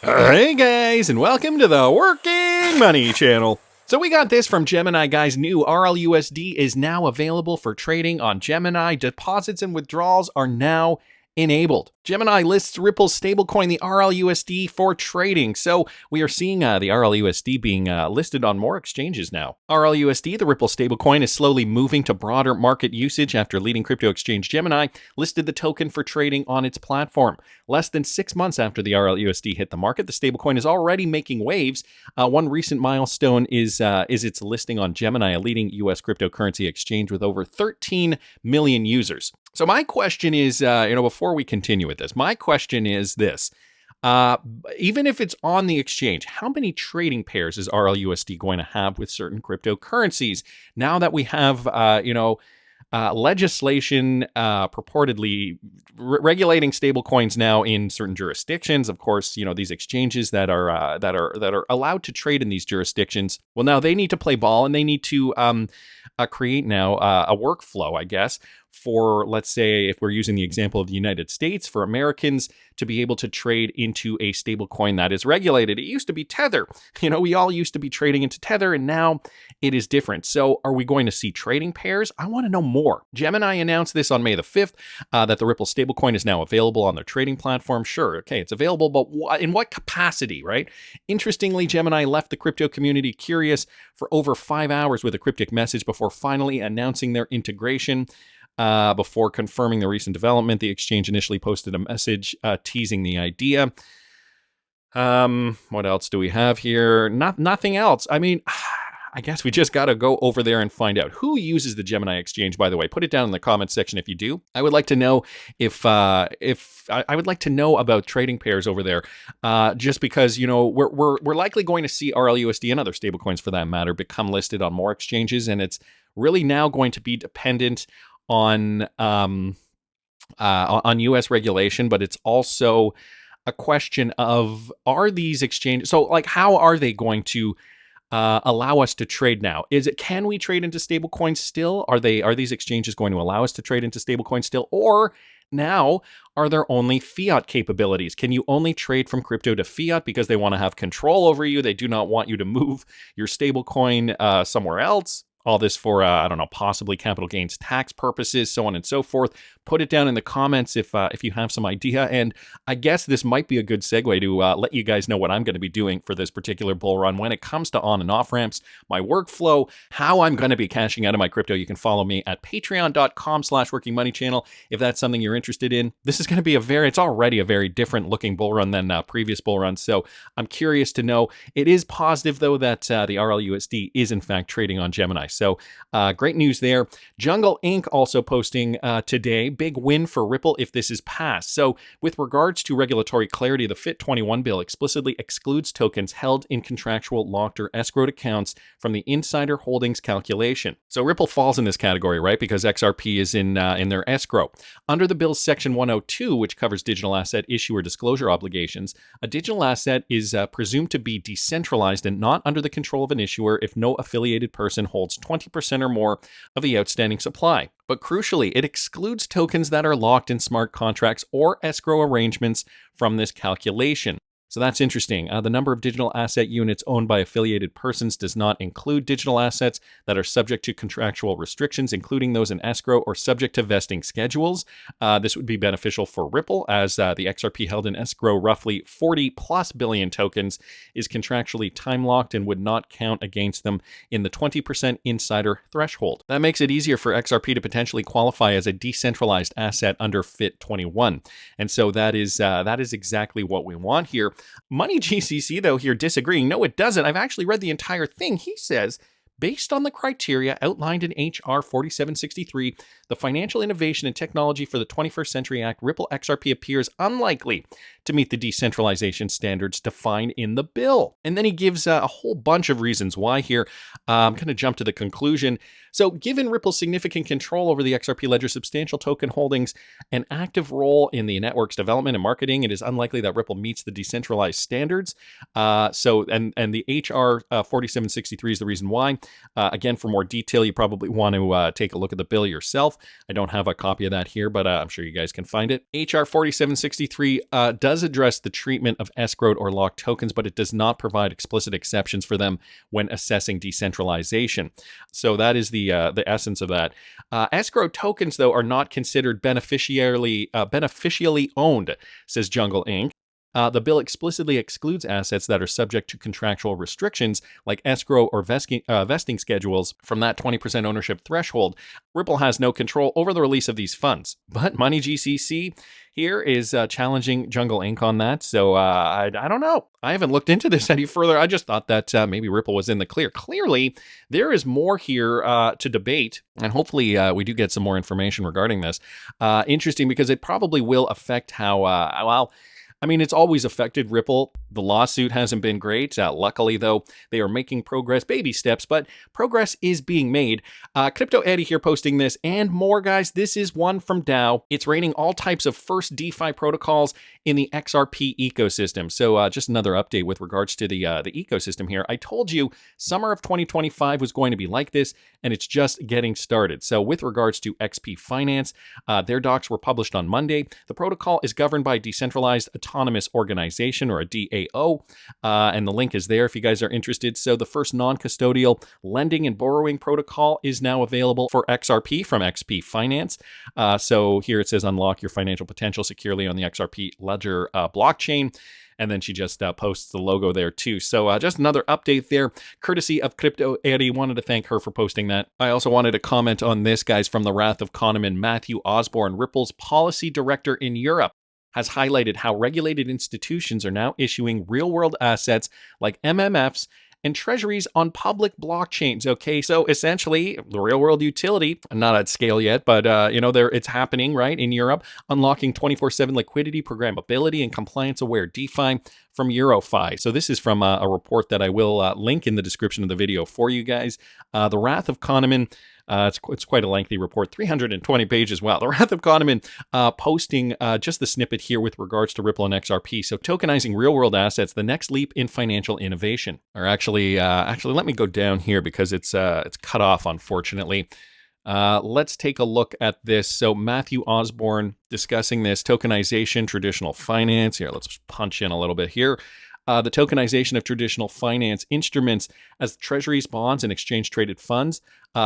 Hey guys, and welcome to the Working Money channel. So we got this from Gemini, guys. New RLUSD is now available for trading on Gemini. Deposits and withdrawals are now enabled. Gemini lists Ripple's stablecoin, the RLUSD, for trading. So we are seeing the RLUSD being listed on more exchanges now. RLUSD, the Ripple stablecoin, is slowly moving to broader market usage after leading crypto exchange Gemini listed the token for trading on its platform. Less than 6 months after the RLUSD hit the market, the stablecoin is already making waves. One recent milestone is its listing on Gemini, a leading U.S. cryptocurrency exchange with over 13 million users. So my question is, before we continue with this, my question is this. Even if it's on the exchange, how many trading pairs is RLUSD going to have with certain cryptocurrencies? Now that we have, legislation purportedly regulating stablecoins now in certain jurisdictions. Of course, these exchanges that are allowed to trade in these jurisdictions. Well, now they need to play ball, and they need to create now a workflow, I guess, for, let's say, if we're using the example of the United States, for Americans to be able to trade into a stablecoin that is regulated. It used to be Tether. We all used to be trading into Tether, and now it is different. So are we going to see trading pairs? I want to know more. Gemini announced this on May the 5th, that the Ripple stablecoin is now available on their trading platform. Sure, okay, it's available, but in what capacity, right? Interestingly, Gemini left the crypto community curious for over 5 hours with a cryptic message before finally announcing their integration. Before confirming the recent development, the exchange initially posted a message teasing the idea. What else do we have here? Nothing else. I mean, I guess we just got to go over there and find out who uses the Gemini exchange. By the way, put it down in the comments section if you do. I would like to know if I would like to know about trading pairs over there. Just because we're likely going to see RLUSD and other stablecoins, for that matter, become listed on more exchanges, and it's really now going to be dependent on U.S. regulation, but it's also a question of, are these exchanges, so like, how are they going to allow us to trade now? Can we trade into stablecoins still? Are these exchanges going to allow us to trade into stablecoins still? Or now, are there only fiat capabilities? Can you only trade from crypto to fiat because they want to have control over you? They do not want you to move your stablecoin somewhere else. All this for, possibly capital gains tax purposes, so on and so forth. Put it down in the comments if you have some idea. And I guess this might be a good segue to let you guys know what I'm going to be doing for this particular bull run when it comes to on and off ramps, my workflow, how I'm going to be cashing out of my crypto. You can follow me at patreon.com/workingmoneychannel if that's something you're interested in. This is going to be it's already a very different looking bull run than previous bull runs. So I'm curious to know. It is positive, though, that the RLUSD is in fact trading on Gemini. So great news there. Jungle Inc. also posting today, big win for Ripple if this is passed. So with regards to regulatory clarity, the FIT21 bill explicitly excludes tokens held in contractual locked or escrowed accounts from the insider holdings calculation. So Ripple falls in this category, right? Because XRP is in their escrow. Under the bill's Section 102, which covers digital asset issuer disclosure obligations, a digital asset is presumed to be decentralized and not under the control of an issuer if no affiliated person holds 20% or more of the outstanding supply. But crucially, it excludes tokens that are locked in smart contracts or escrow arrangements from this calculation. So that's interesting. The number of digital asset units owned by affiliated persons does not include digital assets that are subject to contractual restrictions, including those in escrow or subject to vesting schedules. This would be beneficial for Ripple, as the XRP held in escrow, roughly 40 plus billion tokens, is contractually time-locked and would not count against them in the 20% insider threshold. That makes it easier for XRP to potentially qualify as a decentralized asset under FIT21. And so that is exactly what we want here. Money GCC, though, here disagreeing. No, it doesn't. I've actually read the entire thing. He says, based on the criteria outlined in HR 4763, the Financial Innovation and Technology for the 21st Century Act, Ripple XRP appears unlikely to meet the decentralization standards defined in the bill. And then he gives a whole bunch of reasons why here. I'm going to jump to the conclusion. So given Ripple's significant control over the XRP ledger, substantial token holdings, and active role in the network's development and marketing, it is unlikely that Ripple meets the decentralized standards. And the HR 4763 is the reason why. Again, for more detail, you probably want to take a look at the bill yourself. I don't have a copy of that here, but I'm sure you guys can find it. HR 4763 does address the treatment of escrowed or locked tokens, but it does not provide explicit exceptions for them when assessing decentralization. So that is the essence of that. Escrow tokens, though, are not considered beneficially owned, says Jungle Inc. The bill explicitly excludes assets that are subject to contractual restrictions like escrow or vesting schedules from that 20% ownership threshold. Ripple has no control over the release of these funds. But Money GCC here is challenging Jungle Inc. on that. So I don't know. I haven't looked into this any further. I just thought that maybe Ripple was in the clear. Clearly, there is more here to debate. And hopefully we do get some more information regarding this. Interesting because it probably will affect how, it's always affected Ripple. The lawsuit hasn't been great. Luckily, though, they are making progress, baby steps, but progress is being made. Crypto Eddie here posting this and more, guys. This is one from DAO. It's rating all types of first DeFi protocols in the XRP ecosystem. So just another update with regards to the ecosystem here. I told you summer of 2025 was going to be like this, and it's just getting started. So with regards to XP Finance, their docs were published on Monday. The protocol is governed by a decentralized autonomous organization, or a DAO, and the link is there if you guys are interested. So the first non-custodial lending and borrowing protocol is now available for XRP from XP Finance. So here it says unlock your financial potential securely on the XRP Ledger blockchain. And then she just posts the logo there too. So just another update there, courtesy of Crypto Eddie. Wanted to thank her for posting that. I also wanted to comment on this, guys, from the Wrath of Kahneman. Matthew Osborne, Ripple's policy director in Europe, has highlighted how regulated institutions are now issuing real-world assets like MMFs and treasuries on public blockchains. Okay, so essentially the real-world utility, not at scale yet, but it's happening right in Europe, unlocking 24/7 liquidity, programmability, and compliance-aware DeFi from EuroFi. So this is from a report that I will link in the description of the video for you guys. The Wrath of Kahneman. It's quite a lengthy report, 320 pages. Wow. The Wrath of Kahneman posting just the snippet here with regards to Ripple and XRP. So tokenizing real-world assets, the next leap in financial innovation. Or actually, let me go down here because it's cut off, unfortunately. Let's take a look at this. So Matthew Osborne discussing this, tokenization, traditional finance. Here, let's punch in a little bit here. The tokenization of traditional finance instruments as treasuries, bonds, and exchange-traded funds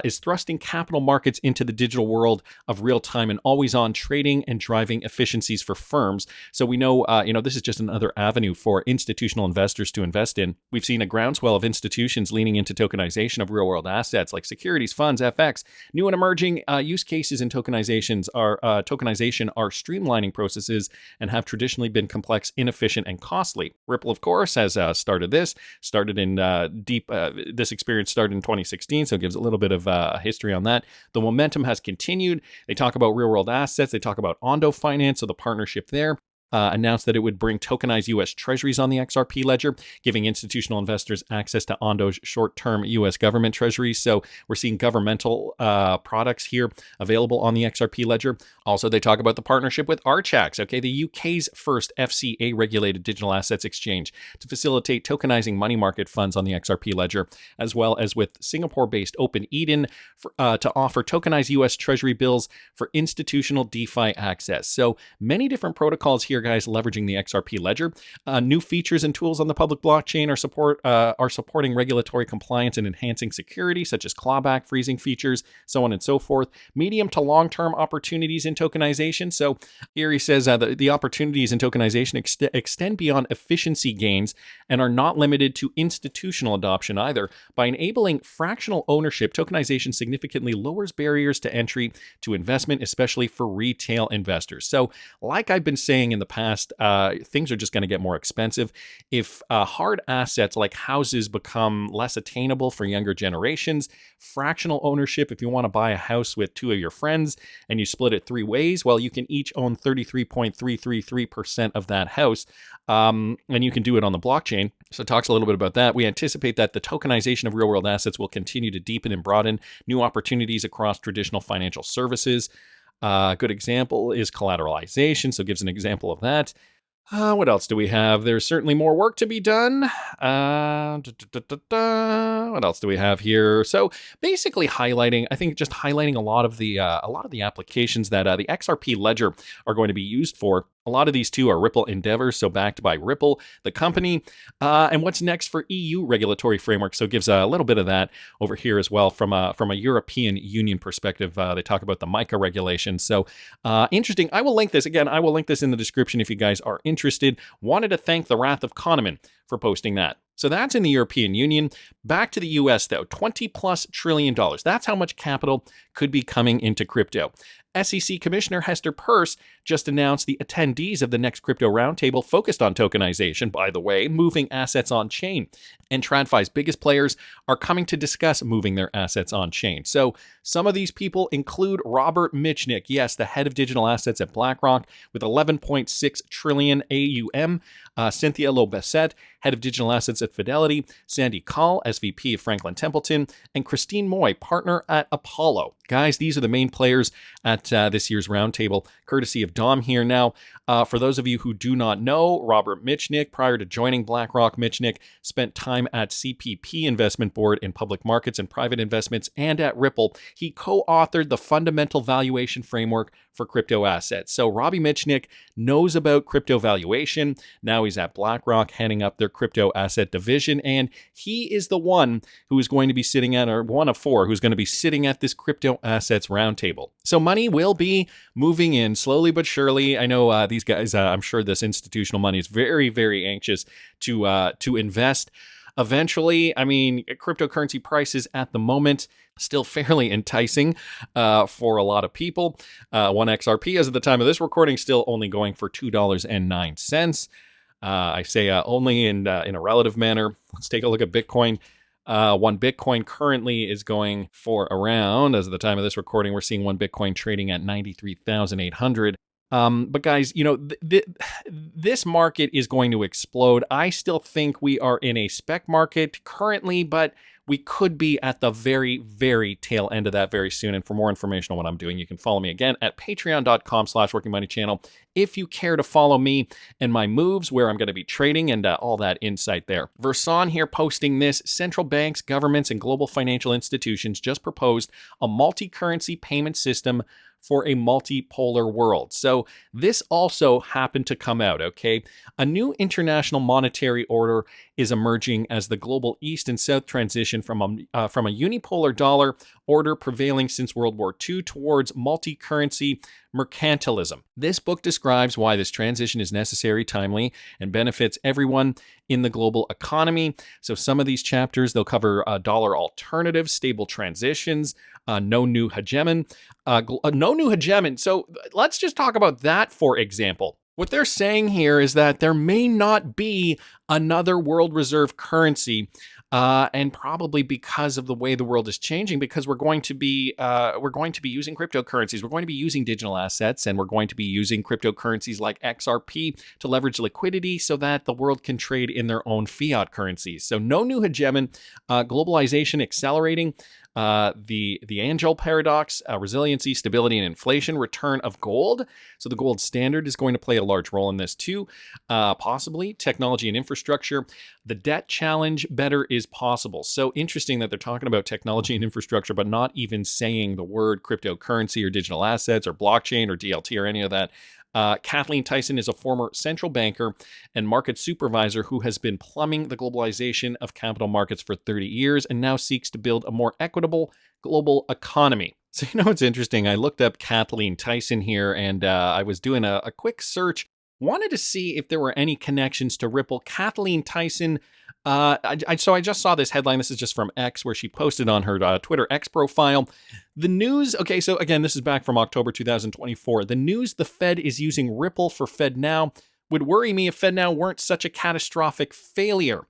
is thrusting capital markets into the digital world of real-time and always-on trading and driving efficiencies for firms. So we know, this is just another avenue for institutional investors to invest in. We've seen a groundswell of institutions leaning into tokenization of real-world assets like securities, funds, FX. New and emerging use cases in tokenization are streamlining processes and have traditionally been complex, inefficient, and costly. Ripple, of course, has started this. This experience started in 2016, so it gives a little bit of history on that. The momentum has continued. They talk about real-world assets. They talk about Ondo Finance, so the partnership there. Announced that it would bring tokenized U.S. treasuries on the XRP ledger, giving institutional investors access to Ondo's short-term U.S. government treasuries. So we're seeing governmental products here available on the XRP ledger. Also, they talk about the partnership with Archax, okay, the UK's first FCA-regulated digital assets exchange, to facilitate tokenizing money market funds on the XRP ledger, as well as with Singapore-based Open Eden to offer tokenized U.S. treasury bills for institutional DeFi access. So many different protocols here, guys, leveraging the XRP ledger. New features and tools on the public blockchain are supporting regulatory compliance and enhancing security, such as clawback freezing features, so on and so forth. Medium to long-term opportunities in tokenization. So here he says the opportunities in tokenization extend beyond efficiency gains and are not limited to institutional adoption either. By enabling fractional ownership, tokenization significantly lowers barriers to entry to investment, especially for retail investors. So like I've been saying in the past, things are just going to get more expensive. If hard assets like houses become less attainable for younger generations, fractional ownership, if you want to buy a house with two of your friends and you split it three ways, well, you can each own 33.333% of that house, and you can do it on the blockchain. So it talks a little bit about that. We anticipate that the tokenization of real-world assets will continue to deepen and broaden new opportunities across traditional financial services. A good example is collateralization, so it gives an example of that. What else do we have? There's certainly more work to be done. What else do we have here? So basically highlighting, I think just highlighting a lot of the applications that the XRP ledger are going to be used for. A lot of these too are Ripple endeavors, so backed by Ripple, the company, and what's next for EU regulatory framework. So it gives a little bit of that over here as well from a European Union perspective. They talk about the MiCA regulations. So interesting. I will link this again. I will link this in the description if you guys are interested. Wanted to thank the Wrath of Kahneman for posting that. So that's in the European Union. Back to the US though, $20+ trillion. That's how much capital could be coming into crypto. SEC Commissioner Hester Peirce just announced the attendees of the next crypto roundtable focused on tokenization, by the way, moving assets on chain. And TradFi's biggest players are coming to discuss moving their assets on chain. So some of these people include Robert Mitchnick, yes, the head of digital assets at BlackRock with 11.6 trillion AUM, Cynthia Lobessette, head of digital assets at Fidelity, Sandy Kaul, SVP of Franklin Templeton, and Christine Moy, partner at Apollo. Guys, these are the main players at this year's roundtable, courtesy of Dom here. Now, for those of you who do not know, Robert Mitchnick, prior to joining BlackRock, Mitchnick spent time at CPP Investment Board in public markets and private investments and at Ripple. He co-authored the fundamental valuation framework for crypto assets. So Robbie Mitchnick knows about crypto valuation. Now he's at BlackRock heading up their crypto asset division, and he is the one who is going to be sitting at, or one of four, who's going to be sitting at this crypto assets roundtable. So money will be moving in slowly but surely. I know these guys, I'm sure this institutional money is very, very anxious to invest. Eventually, I mean, cryptocurrency prices at the moment still fairly enticing for a lot of people. One XRP, as of the time of this recording, still only going for $2.09. I say only in a relative manner. Let's take a look at Bitcoin. One Bitcoin currently is going for around, as of the time of this recording, we're seeing one Bitcoin trading at 93,800. But guys, you know, this market is going to explode. I still think we are in a spec market currently, but we could be at the very, very tail end of that very soon. And for more information on what I'm doing, you can follow me again at patreon.com/workingmoneychannel if you care to follow me and my moves, where I'm going to be trading and all that insight there. Verson here posting this: central banks, governments, and global financial institutions just proposed a multi-currency payment system for a multipolar world. So this also happened to come out, okay? A new international monetary order is emerging as the global East and South transition from a unipolar dollar order prevailing since World War II towards multi-currency mercantilism. This book describes why this transition is necessary, timely, and benefits everyone in the global economy. So some of these chapters, they'll cover dollar alternatives, stable transitions, no new hegemon. No new hegemon. So let's just talk about that, for example. What they're saying here is that there may not be another world reserve currency, and probably because of the way the world is changing, because we're going to be using cryptocurrencies, we're going to be using digital assets, and we're going to be using cryptocurrencies like XRP to leverage liquidity so that the world can trade in their own fiat currencies. So no new hegemon, globalization accelerating. The Angel paradox, resiliency, stability, and inflation, return of gold. So the gold standard is going to play a large role in this too. Possibly technology and infrastructure. The debt challenge, better is possible. So interesting that they're talking about technology and infrastructure, but not even saying the word cryptocurrency or digital assets or blockchain or DLT or any of that. Kathleen Tyson is a former central banker and market supervisor who has been plumbing the globalization of capital markets for 30 years and now seeks to build a more equitable global economy. So, you know, it's interesting. I looked up Kathleen Tyson here, and I was doing a quick search. Wanted to see if there were any connections to Ripple. Kathleen Tyson So I just saw this headline. This is just from X, where she posted on her Twitter X profile. The news, okay, so again, this is back from October 2024. The news the Fed is using Ripple for FedNow would worry me if FedNow weren't such a catastrophic failure.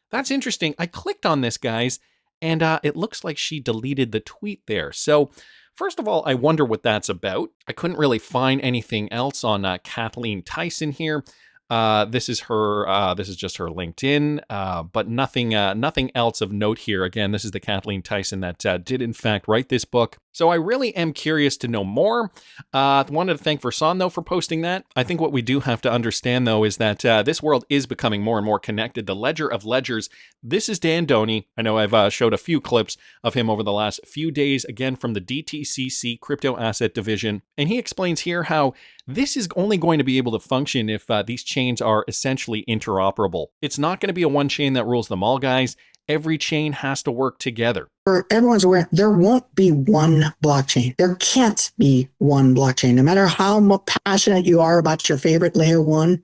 That's interesting. I clicked on this, guys, and it looks like she deleted the tweet there. So first of all, I wonder what that's about. I couldn't really find anything else on Kathleen Tyson here. This is her. This is just her LinkedIn, but nothing else of note here. Again, this is the Kathleen Tyson that did in fact write this book. So I really am curious to know more. Wanted to thank Versan though for posting that. I think what we do have to understand though is that this world is becoming more and more connected. The ledger of ledgers. This is Dan Doney. I know I've showed a few clips of him over the last few days, again from the DTCC Crypto Asset Division, and he explains here how this is only going to be able to function if these chains are essentially interoperable. It's not going to be a one chain that rules them all, guys. Every chain has to work together. Everyone's aware, there won't be one blockchain. There can't be one blockchain. No matter how passionate you are about your favorite layer one,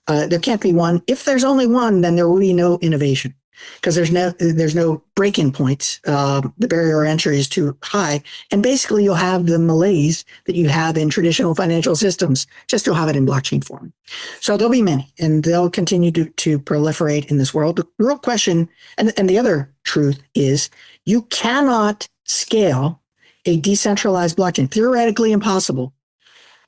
there can't be one. If there's only one, then there will be no innovation because there's no break-in points. The barrier of entry is too high. And basically you'll have the malaise that you have in traditional financial systems, just you'll have it in blockchain form. So there'll be many, and they'll continue to proliferate in this world. The real question, and the other truth is, you cannot scale a decentralized blockchain, theoretically impossible,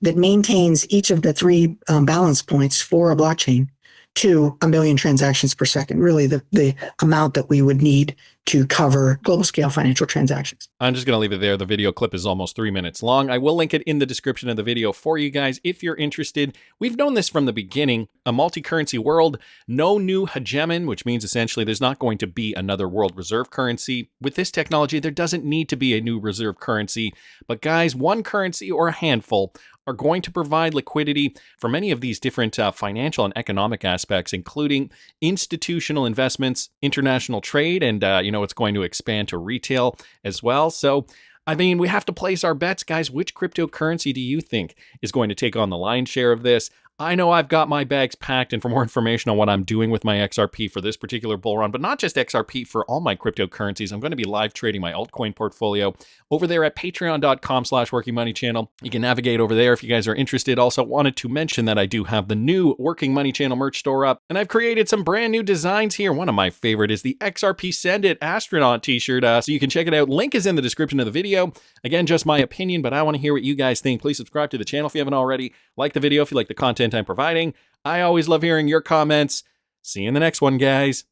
that maintains each of the three balance points for a blockchain to 1 million transactions per second, really the amount that we would need to cover global scale financial transactions. I'm just going to leave it there. The video clip is almost 3 minutes long. I will link it in the description of the video for you guys if you're interested. We've known this from the beginning. A multi-currency world, no new hegemon, which means essentially there's not going to be another world reserve currency. With this technology, there doesn't need to be a new reserve currency. But guys, one currency or a handful are going to provide liquidity for many of these different financial and economic aspects, including institutional investments, international trade, and it's going to expand to retail as well. So, I mean, we have to place our bets, guys. Which cryptocurrency do you think is going to take on the lion's share of this? I know I've got my bags packed, and for more information on what I'm doing with my XRP for this particular bull run, but not just XRP, for all my cryptocurrencies, I'm going to be live trading my altcoin portfolio over there at patreon.com/workingmoneychannel. You can navigate over there if you guys are interested. Also wanted to mention that I do have the new Working Money Channel merch store up, and I've created some brand new designs here. One of my favorite is the XRP Send It astronaut t-shirt, so you can check it out. Link is in the description of the video. Again, just my opinion, but I want to hear what you guys think. Please subscribe to the channel if you haven't already. Like the video if you like the content I'm providing. I always love hearing your comments. See you in the next one, guys.